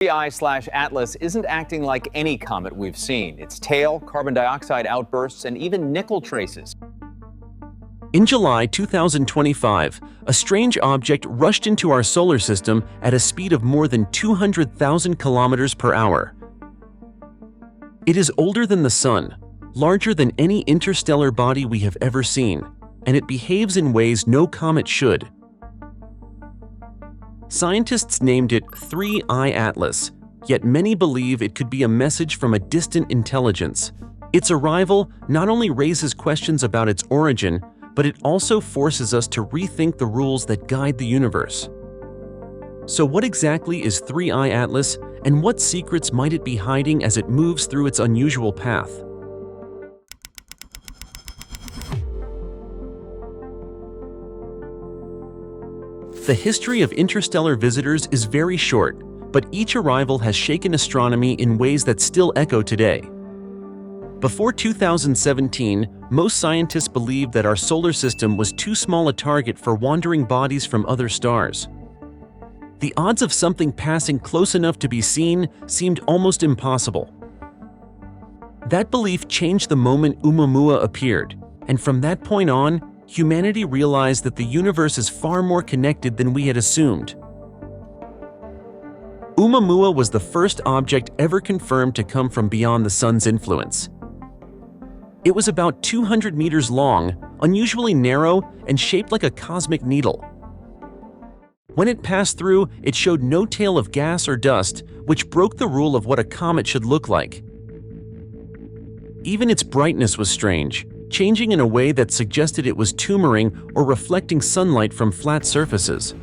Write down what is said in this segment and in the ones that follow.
3I/Atlas isn't acting like any comet we've seen. Its tail, carbon dioxide outbursts, and even nickel traces. In July 2025, a strange object rushed into our solar system at a speed of more than 200,000 kilometers per hour. It is older than the Sun, larger than any interstellar body we have ever seen, and it behaves in ways no comet should. Scientists named it 3I Atlas, yet many believe it could be a message from a distant intelligence. Its arrival not only raises questions about its origin, but it also forces us to rethink the rules that guide the universe. So what exactly is 3I Atlas, and what secrets might it be hiding as it moves through its unusual path? The history of interstellar visitors is very short, but each arrival has shaken astronomy in ways that still echo today. Before 2017, most scientists believed that our solar system was too small a target for wandering bodies from other stars. The odds of something passing close enough to be seen seemed almost impossible. That belief changed the moment Oumuamua appeared, and from that point on, humanity realized that the universe is far more connected than we had assumed. Oumuamua was the first object ever confirmed to come from beyond the Sun's influence. It was about 200 meters long, unusually narrow, and shaped like a cosmic needle. When it passed through, it showed no tail of gas or dust, which broke the rule of what a comet should look like. Even its brightness was strange, changing in a way that suggested it was tumoring or reflecting sunlight from flat surfaces.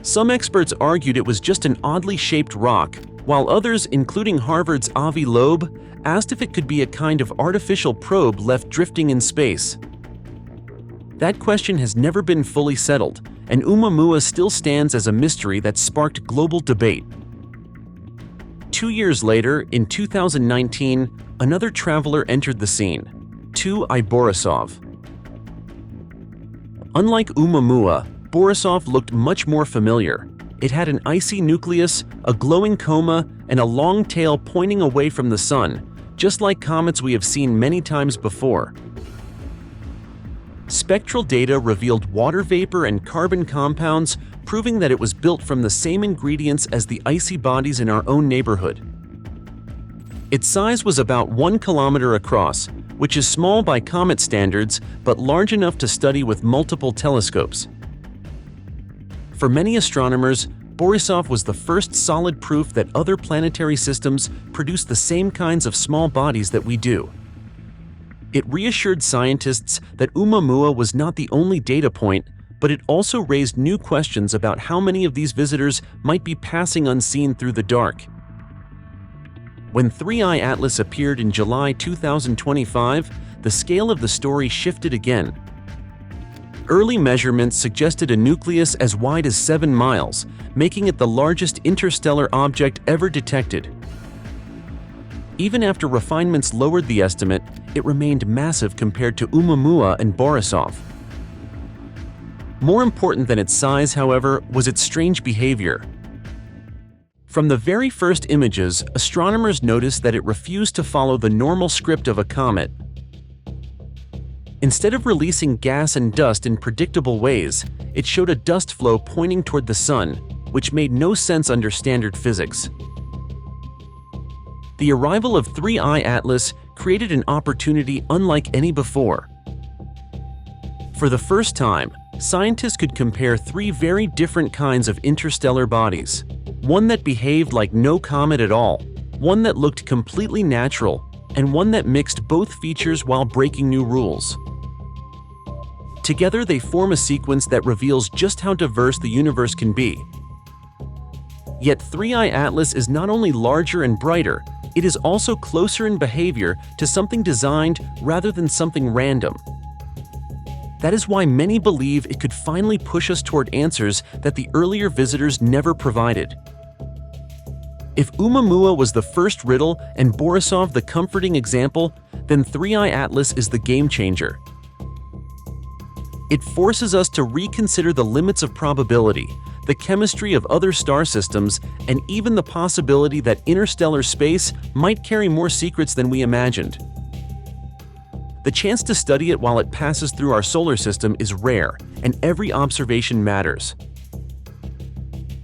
Some experts argued it was just an oddly shaped rock, while others, including Harvard's Avi Loeb, asked if it could be a kind of artificial probe left drifting in space. That question has never been fully settled, and Oumuamua still stands as a mystery that sparked global debate. 2 years later, in 2019, another traveler entered the scene, 2I Borisov. Unlike Oumuamua, Borisov looked much more familiar. It had an icy nucleus, a glowing coma, and a long tail pointing away from the Sun, just like comets we have seen many times before. Spectral data revealed water vapor and carbon compounds, proving that it was built from the same ingredients as the icy bodies in our own neighborhood. Its size was about 1 kilometer across, which is small by comet standards, but large enough to study with multiple telescopes. For many astronomers, Borisov was the first solid proof that other planetary systems produce the same kinds of small bodies that we do. It reassured scientists that Oumuamua was not the only data point, but it also raised new questions about how many of these visitors might be passing unseen through the dark. When 3I Atlas appeared in July 2025, the scale of the story shifted again. Early measurements suggested a nucleus as wide as 7 miles, making it the largest interstellar object ever detected. Even after refinements lowered the estimate, it remained massive compared to Oumuamua and Borisov. More important than its size, however, was its strange behavior. From the very first images, astronomers noticed that it refused to follow the normal script of a comet. Instead of releasing gas and dust in predictable ways, it showed a dust flow pointing toward the Sun, which made no sense under standard physics. The arrival of 3I Atlas created an opportunity unlike any before. For the first time, scientists could compare 3 very different kinds of interstellar bodies. One that behaved like no comet at all, one that looked completely natural, and one that mixed both features while breaking new rules. Together, they form a sequence that reveals just how diverse the universe can be. Yet 3I Atlas is not only larger and brighter, it is also closer in behavior to something designed rather than something random. That is why many believe it could finally push us toward answers that the earlier visitors never provided. If Oumuamua was the first riddle and Borisov the comforting example, then 3I Atlas is the game changer. It forces us to reconsider the limits of probability, the chemistry of other star systems, and even the possibility that interstellar space might carry more secrets than we imagined. The chance to study it while it passes through our solar system is rare, and every observation matters.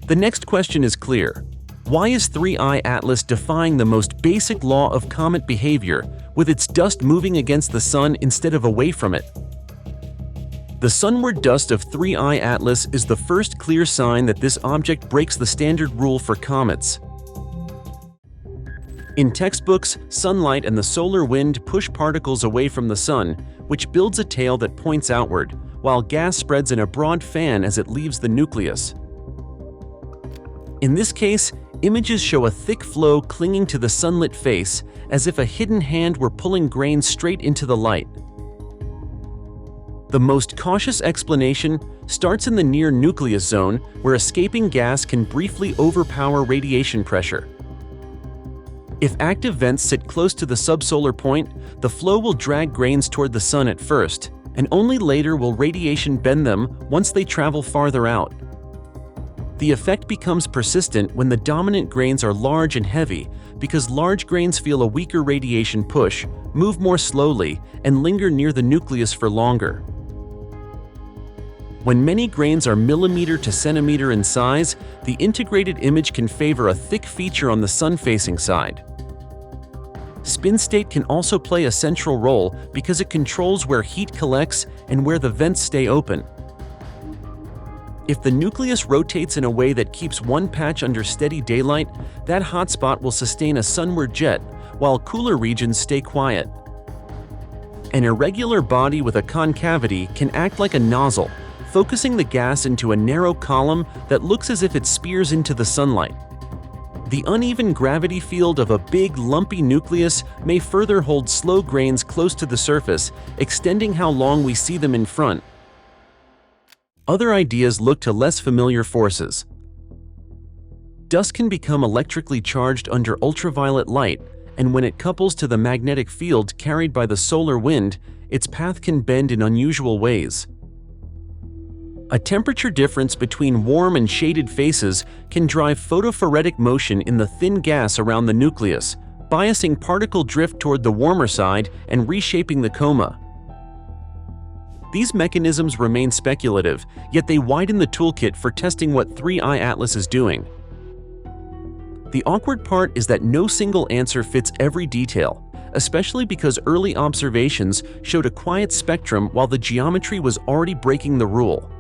The next question is clear. Why is 3I Atlas defying the most basic law of comet behavior, with its dust moving against the sun instead of away from it? The sunward dust of 3I Atlas is the first clear sign that this object breaks the standard rule for comets. In textbooks, sunlight and the solar wind push particles away from the sun, which builds a tail that points outward, while gas spreads in a broad fan as it leaves the nucleus. In this case, images show a thick flow clinging to the sunlit face, as if a hidden hand were pulling grains straight into the light. The most cautious explanation starts in the near nucleus zone, where escaping gas can briefly overpower radiation pressure. If active vents sit close to the subsolar point, the flow will drag grains toward the sun at first, and only later will radiation bend them once they travel farther out. The effect becomes persistent when the dominant grains are large and heavy, because large grains feel a weaker radiation push, move more slowly, and linger near the nucleus for longer. When many grains are millimeter to centimeter in size, the integrated image can favor a thick feature on the sun-facing side. Spin state can also play a central role because it controls where heat collects and where the vents stay open. If the nucleus rotates in a way that keeps one patch under steady daylight, that hotspot will sustain a sunward jet, while cooler regions stay quiet. An irregular body with a concavity can act like a nozzle, focusing the gas into a narrow column that looks as if it spears into the sunlight. The uneven gravity field of a big, lumpy nucleus may further hold slow grains close to the surface, extending how long we see them in front. Other ideas look to less familiar forces. Dust can become electrically charged under ultraviolet light, and when it couples to the magnetic field carried by the solar wind, its path can bend in unusual ways. A temperature difference between warm and shaded faces can drive photophoretic motion in the thin gas around the nucleus, biasing particle drift toward the warmer side and reshaping the coma. These mechanisms remain speculative, yet they widen the toolkit for testing what 3I Atlas is doing. The awkward part is that no single answer fits every detail, especially because early observations showed a quiet spectrum while the geometry was already breaking the rule.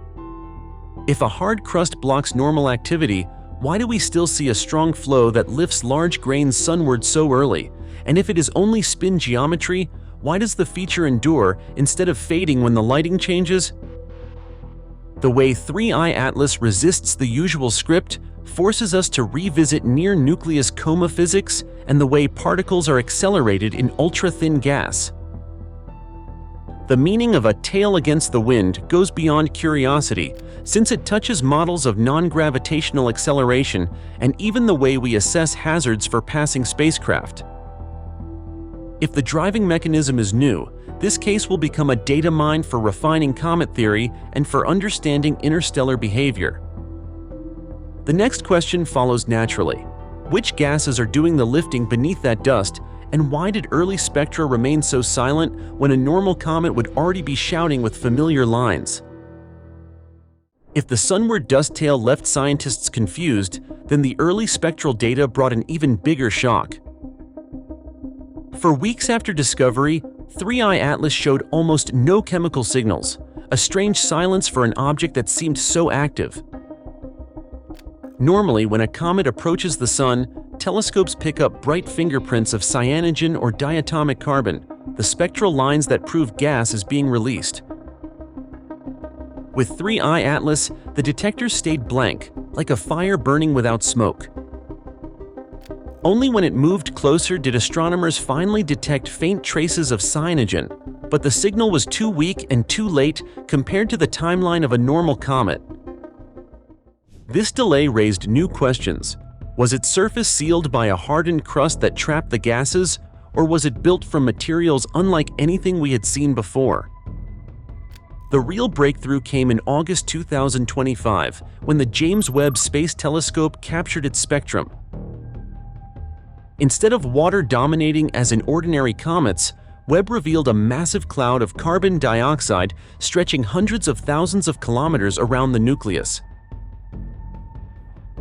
If a hard crust blocks normal activity, why do we still see a strong flow that lifts large grains sunward so early? And if it is only spin geometry, why does the feature endure instead of fading when the lighting changes? The way 3I Atlas resists the usual script forces us to revisit near-nucleus coma physics and the way particles are accelerated in ultra-thin gas. The meaning of a tail against the wind goes beyond curiosity, since it touches models of non-gravitational acceleration and even the way we assess hazards for passing spacecraft. If the driving mechanism is new, this case will become a data mine for refining comet theory and for understanding interstellar behavior. The next question follows naturally. Which gases are doing the lifting beneath that dust, and why did early spectra remain so silent when a normal comet would already be shouting with familiar lines? If the sunward dust tail left scientists confused, then the early spectral data brought an even bigger shock. For weeks after discovery, 3I Atlas showed almost no chemical signals, a strange silence for an object that seemed so active. Normally, when a comet approaches the sun, telescopes pick up bright fingerprints of cyanogen or diatomic carbon, the spectral lines that prove gas is being released. With 3I Atlas, the detectors stayed blank, like a fire burning without smoke. Only when it moved closer did astronomers finally detect faint traces of cyanogen, but the signal was too weak and too late compared to the timeline of a normal comet. This delay raised new questions. Was its surface sealed by a hardened crust that trapped the gases, or was it built from materials unlike anything we had seen before? The real breakthrough came in August 2025, when the James Webb Space Telescope captured its spectrum. Instead of water dominating as in ordinary comets, Webb revealed a massive cloud of carbon dioxide stretching hundreds of thousands of kilometers around the nucleus.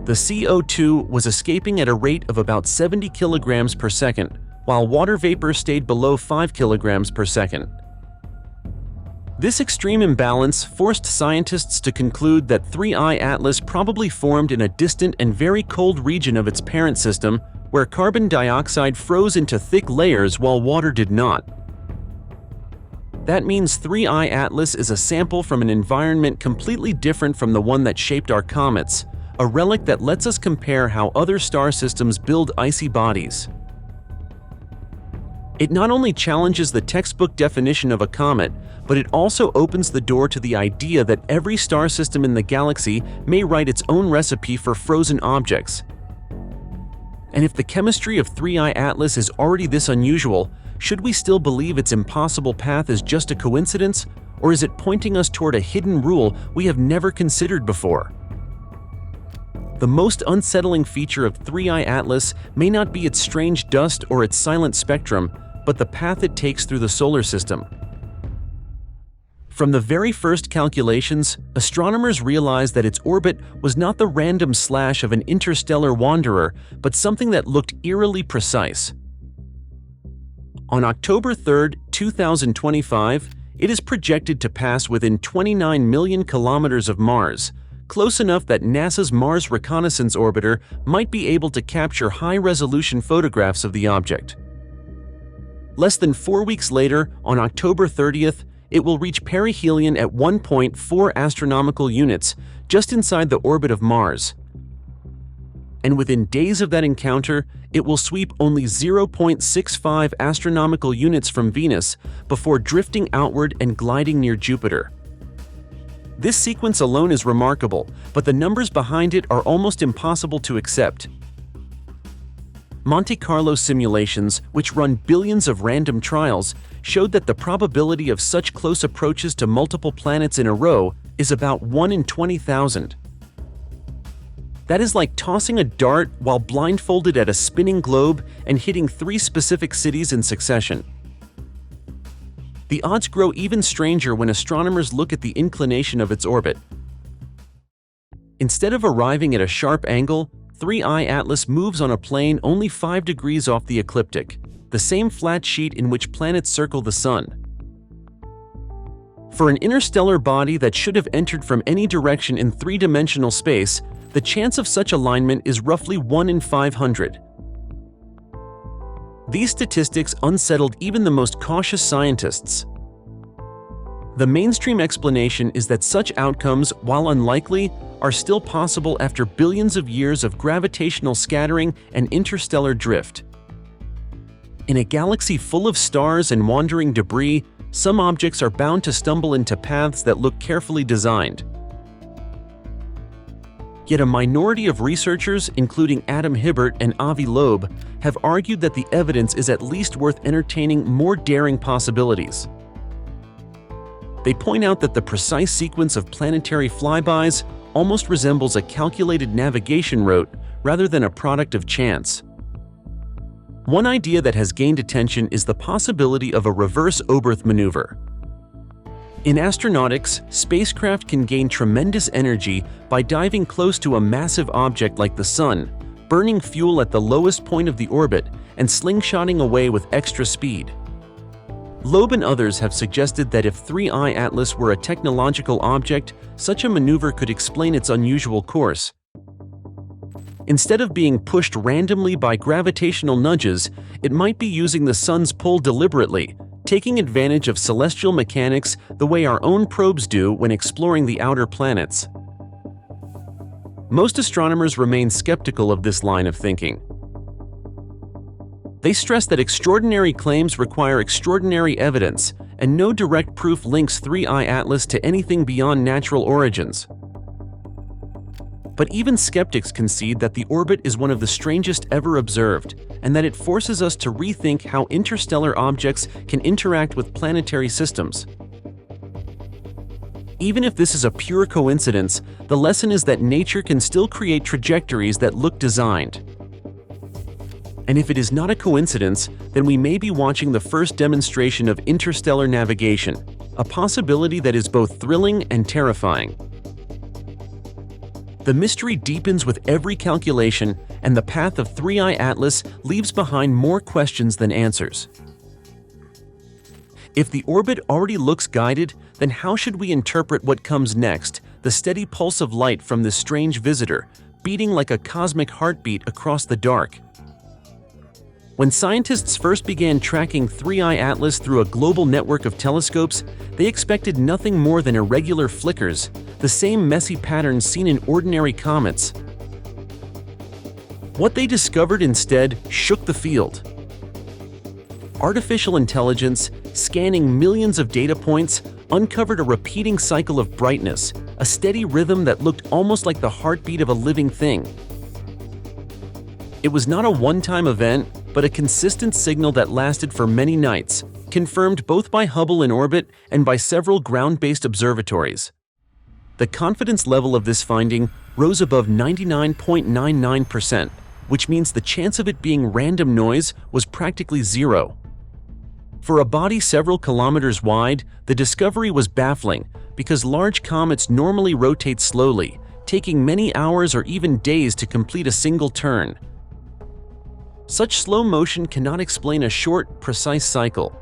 The CO2 was escaping at a rate of about 70 kilograms per second, while water vapor stayed below 5 kilograms per second. This extreme imbalance forced scientists to conclude that 3I Atlas probably formed in a distant and very cold region of its parent system, where carbon dioxide froze into thick layers while water did not. That means 3I Atlas is a sample from an environment completely different from the one that shaped our comets, a relic that lets us compare how other star systems build icy bodies. It not only challenges the textbook definition of a comet, but it also opens the door to the idea that every star system in the galaxy may write its own recipe for frozen objects. And if the chemistry of 3I Atlas is already this unusual, should we still believe its impossible path is just a coincidence, or is it pointing us toward a hidden rule we have never considered before? The most unsettling feature of 3I Atlas may not be its strange dust or its silent spectrum, but the path it takes through the solar system. From the very first calculations, astronomers realized that its orbit was not the random slash of an interstellar wanderer, but something that looked eerily precise. On October 3, 2025, it is projected to pass within 29 million kilometers of Mars, close enough that NASA's Mars Reconnaissance Orbiter might be able to capture high-resolution photographs of the object. Less than 4 weeks later, on October 30th, it will reach perihelion at 1.4 astronomical units, just inside the orbit of Mars. And within days of that encounter, it will sweep only 0.65 astronomical units from Venus before drifting outward and gliding near Jupiter. This sequence alone is remarkable, but the numbers behind it are almost impossible to accept. Monte Carlo simulations, which run billions of random trials, showed that the probability of such close approaches to multiple planets in a row is about 1 in 20,000. That is like tossing a dart while blindfolded at a spinning globe and hitting 3 specific cities in succession. The odds grow even stranger when astronomers look at the inclination of its orbit. Instead of arriving at a sharp angle, 3I Atlas moves on a plane only 5 degrees off the ecliptic, the same flat sheet in which planets circle the Sun. For an interstellar body that should have entered from any direction in 3-dimensional space, the chance of such alignment is roughly 1 in 500. These statistics unsettled even the most cautious scientists. The mainstream explanation is that such outcomes, while unlikely, are still possible after billions of years of gravitational scattering and interstellar drift. In a galaxy full of stars and wandering debris, some objects are bound to stumble into paths that look carefully designed. Yet a minority of researchers, including Adam Hibbert and Avi Loeb, have argued that the evidence is at least worth entertaining more daring possibilities. They point out that the precise sequence of planetary flybys almost resembles a calculated navigation route rather than a product of chance. One idea that has gained attention is the possibility of a reverse Oberth maneuver. In astronautics, spacecraft can gain tremendous energy by diving close to a massive object like the Sun, burning fuel at the lowest point of the orbit and slingshotting away with extra speed. Loeb and others have suggested that if 3I Atlas were a technological object, such a maneuver could explain its unusual course. Instead of being pushed randomly by gravitational nudges, it might be using the Sun's pull deliberately, taking advantage of celestial mechanics the way our own probes do when exploring the outer planets. Most astronomers remain skeptical of this line of thinking. They stress that extraordinary claims require extraordinary evidence, and no direct proof links 3I Atlas to anything beyond natural origins. But even skeptics concede that the orbit is one of the strangest ever observed, and that it forces us to rethink how interstellar objects can interact with planetary systems. Even if this is a pure coincidence, the lesson is that nature can still create trajectories that look designed. And if it is not a coincidence, then we may be watching the first demonstration of interstellar navigation, a possibility that is both thrilling and terrifying. The mystery deepens with every calculation, and the path of 3I Atlas leaves behind more questions than answers. If the orbit already looks guided, then how should we interpret what comes next, the steady pulse of light from this strange visitor, beating like a cosmic heartbeat across the dark? When scientists first began tracking 3I Atlas through a global network of telescopes, they expected nothing more than irregular flickers, the same messy patterns seen in ordinary comets. What they discovered instead shook the field. Artificial intelligence, scanning millions of data points, uncovered a repeating cycle of brightness, a steady rhythm that looked almost like the heartbeat of a living thing. It was not a one-time event, but a consistent signal that lasted for many nights, confirmed both by Hubble in orbit and by several ground-based observatories. The confidence level of this finding rose above 99.99%, which means the chance of it being random noise was practically zero. For a body several kilometers wide, the discovery was baffling because large comets normally rotate slowly, taking many hours or even days to complete a single turn. Such slow motion cannot explain a short, precise cycle.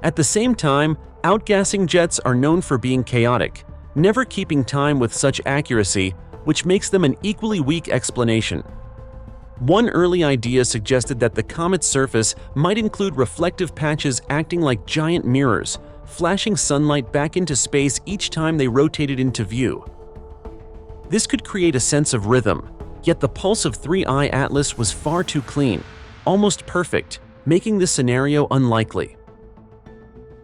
At the same time, outgassing jets are known for being chaotic, never keeping time with such accuracy, which makes them an equally weak explanation. One early idea suggested that the comet's surface might include reflective patches acting like giant mirrors, flashing sunlight back into space each time they rotated into view. This could create a sense of rhythm, yet the pulse of 3I Atlas was far too clean, almost perfect, making this scenario unlikely.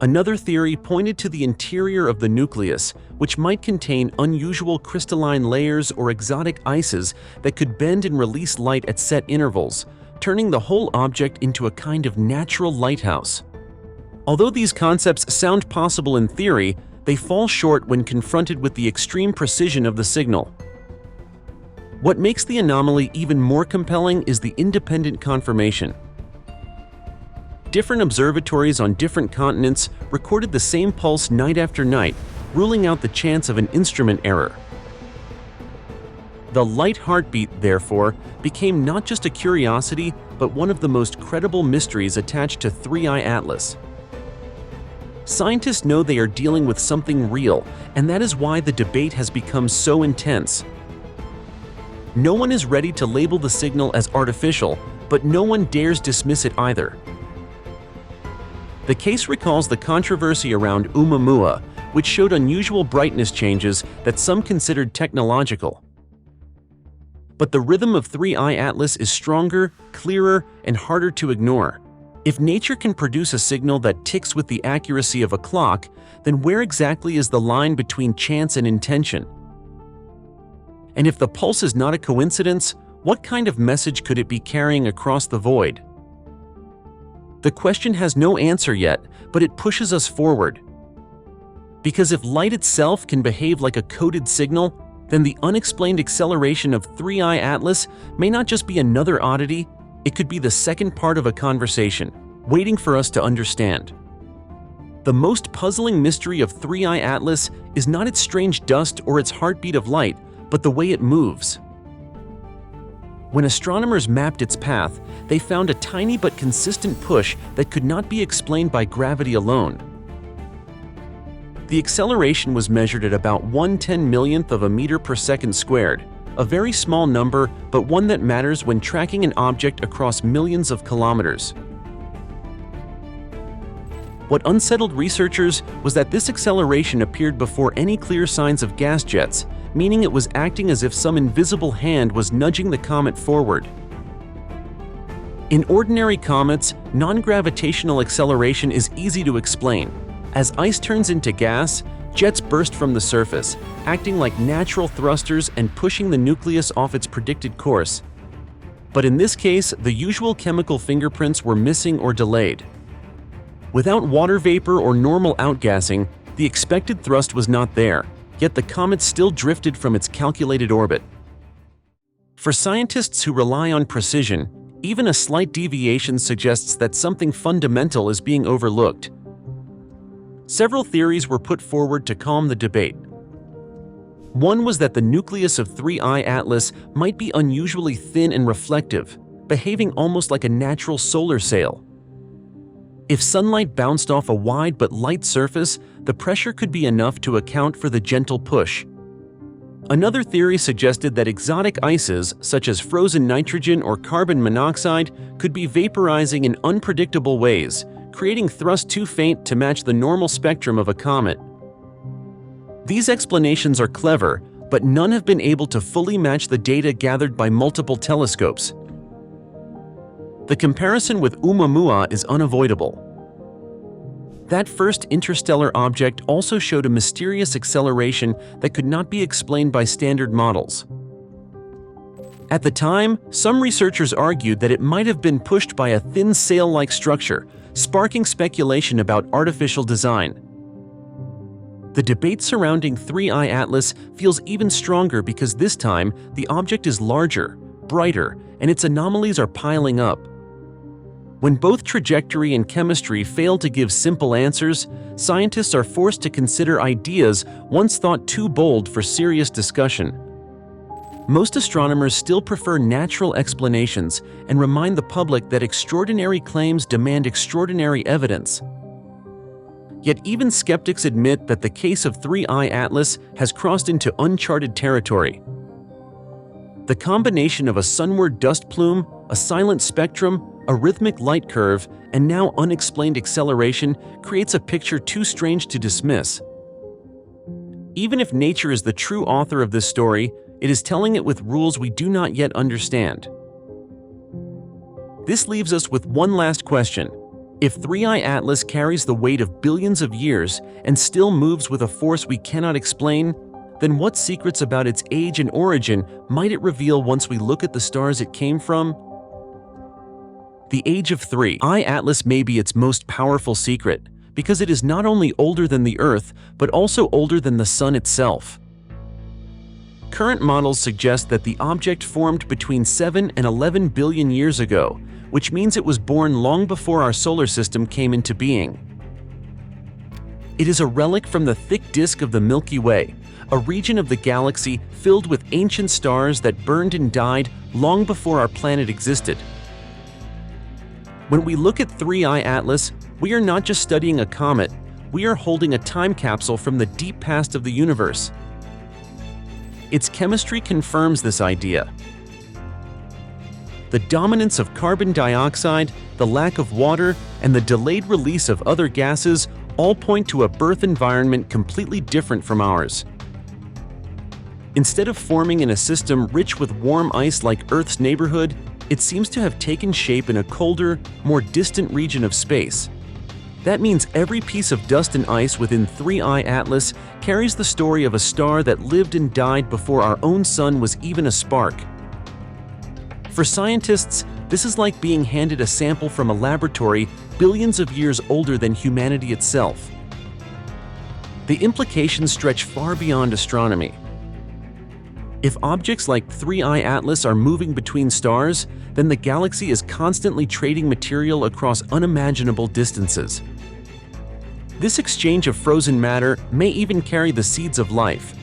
Another theory pointed to the interior of the nucleus, which might contain unusual crystalline layers or exotic ices that could bend and release light at set intervals, turning the whole object into a kind of natural lighthouse. Although these concepts sound possible in theory, they fall short when confronted with the extreme precision of the signal. What makes the anomaly even more compelling is the independent confirmation. Different observatories on different continents recorded the same pulse night after night, ruling out the chance of an instrument error. The light heartbeat, therefore, became not just a curiosity, but one of the most credible mysteries attached to 3I Atlas. Scientists know they are dealing with something real, and that is why the debate has become so intense. No one is ready to label the signal as artificial, but no one dares dismiss it either. The case recalls the controversy around Oumuamua, which showed unusual brightness changes that some considered technological. But the rhythm of 3I Atlas is stronger, clearer, and harder to ignore. If nature can produce a signal that ticks with the accuracy of a clock, then where exactly is the line between chance and intention? And if the pulse is not a coincidence, what kind of message could it be carrying across the void? The question has no answer yet, but it pushes us forward. Because if light itself can behave like a coded signal, then the unexplained acceleration of 3I Atlas may not just be another oddity, it could be the second part of a conversation, waiting for us to understand. The most puzzling mystery of 3I Atlas is not its strange dust or its heartbeat of light, but the way it moves. When astronomers mapped its path, they found a tiny but consistent push that could not be explained by gravity alone. The acceleration was measured at about 1/10,000,000th of a meter per second squared, a very small number, but one that matters when tracking an object across millions of kilometers. What unsettled researchers was that this acceleration appeared before any clear signs of gas jets, meaning it was acting as if some invisible hand was nudging the comet forward. In ordinary comets, non-gravitational acceleration is easy to explain. As ice turns into gas, jets burst from the surface, acting like natural thrusters and pushing the nucleus off its predicted course. But in this case, the usual chemical fingerprints were missing or delayed. Without water vapor or normal outgassing, The expected thrust was not there, yet the comet still drifted from its calculated orbit. For scientists who rely on precision, even a slight deviation suggests that something fundamental is being overlooked. Several theories were put forward to calm the debate. One was that the nucleus of 3I Atlas might be unusually thin and reflective, behaving almost like a natural solar sail. If sunlight bounced off a wide but light surface, the pressure could be enough to account for the gentle push. Another theory suggested that exotic ices, such as frozen nitrogen or carbon monoxide, could be vaporizing in unpredictable ways, creating thrust too faint to match the normal spectrum of a comet. These explanations are clever, but none have been able to fully match the data gathered by multiple telescopes. The comparison with Oumuamua is unavoidable. That first interstellar object also showed a mysterious acceleration that could not be explained by standard models. At the time, some researchers argued that it might have been pushed by a thin sail-like structure, sparking speculation about artificial design. The debate surrounding 3I Atlas feels even stronger because this time the object is larger, brighter, and its anomalies are piling up. When both trajectory and chemistry fail to give simple answers, scientists are forced to consider ideas once thought too bold for serious discussion. Most astronomers still prefer natural explanations and remind the public that extraordinary claims demand extraordinary evidence. Yet even skeptics admit that the case of 3I Atlas has crossed into uncharted territory. The combination of a sunward dust plume, a silent spectrum, a rhythmic light curve, and now unexplained acceleration creates a picture too strange to dismiss. Even if nature is the true author of this story, it is telling it with rules we do not yet understand. This leaves us with one last question. If 3I Atlas carries the weight of billions of years and still moves with a force we cannot explain, then what secrets about its age and origin might it reveal once we look at the stars it came from? The age of 3I Atlas may be its most powerful secret, because it is not only older than the Earth, but also older than the Sun itself. Current models suggest that the object formed between 7 and 11 billion years ago, which means it was born long before our solar system came into being. It is a relic from the thick disk of the Milky Way, a region of the galaxy filled with ancient stars that burned and died long before our planet existed. When we look at 3I Atlas, we are not just studying a comet, we are holding a time capsule from the deep past of the universe. Its chemistry confirms this idea. The dominance of carbon dioxide, the lack of water, and the delayed release of other gases all point to a birth environment completely different from ours. Instead of forming in a system rich with warm ice like Earth's neighborhood, it seems to have taken shape in a colder, more distant region of space. That means every piece of dust and ice within 3I Atlas carries the story of a star that lived and died before our own sun was even a spark. For scientists, this is like being handed a sample from a laboratory billions of years older than humanity itself. The implications stretch far beyond astronomy. If objects like 3I Atlas are moving between stars, then the galaxy is constantly trading material across unimaginable distances. This exchange of frozen matter may even carry the seeds of life.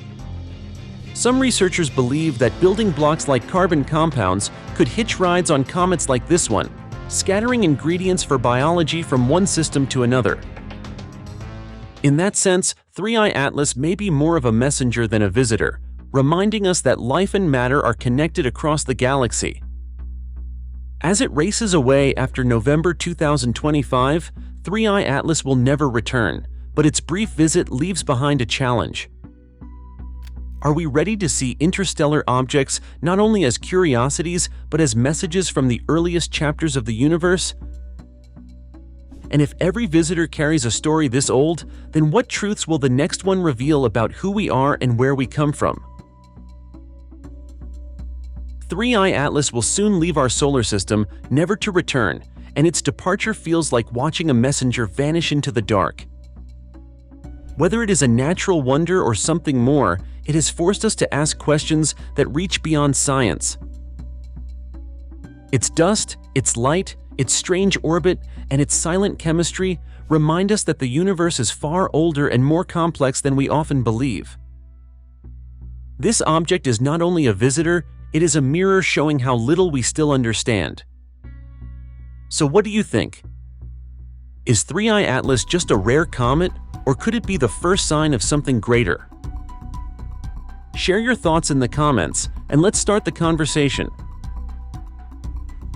Some researchers believe that building blocks like carbon compounds could hitch rides on comets like this one, scattering ingredients for biology from one system to another. In that sense, 3I Atlas may be more of a messenger than a visitor, reminding us that life and matter are connected across the galaxy. As it races away after November 2025, 3I Atlas will never return, but its brief visit leaves behind a challenge. Are we ready to see interstellar objects not only as curiosities, but as messages from the earliest chapters of the universe? And if every visitor carries a story this old, then what truths will the next one reveal about who we are and where we come from? 3I Atlas will soon leave our solar system, never to return, and its departure feels like watching a messenger vanish into the dark. Whether it is a natural wonder or something more, it has forced us to ask questions that reach beyond science. Its dust, its light, its strange orbit, and its silent chemistry remind us that the universe is far older and more complex than we often believe. This object is not only a visitor, it is a mirror showing how little we still understand. So what do you think? Is 3I Atlas just a rare comet, or could it be the first sign of something greater? Share your thoughts in the comments, and let's start the conversation.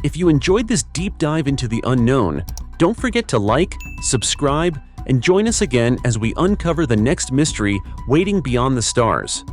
If you enjoyed this deep dive into the unknown, don't forget to like, subscribe, and join us again as we uncover the next mystery waiting beyond the stars.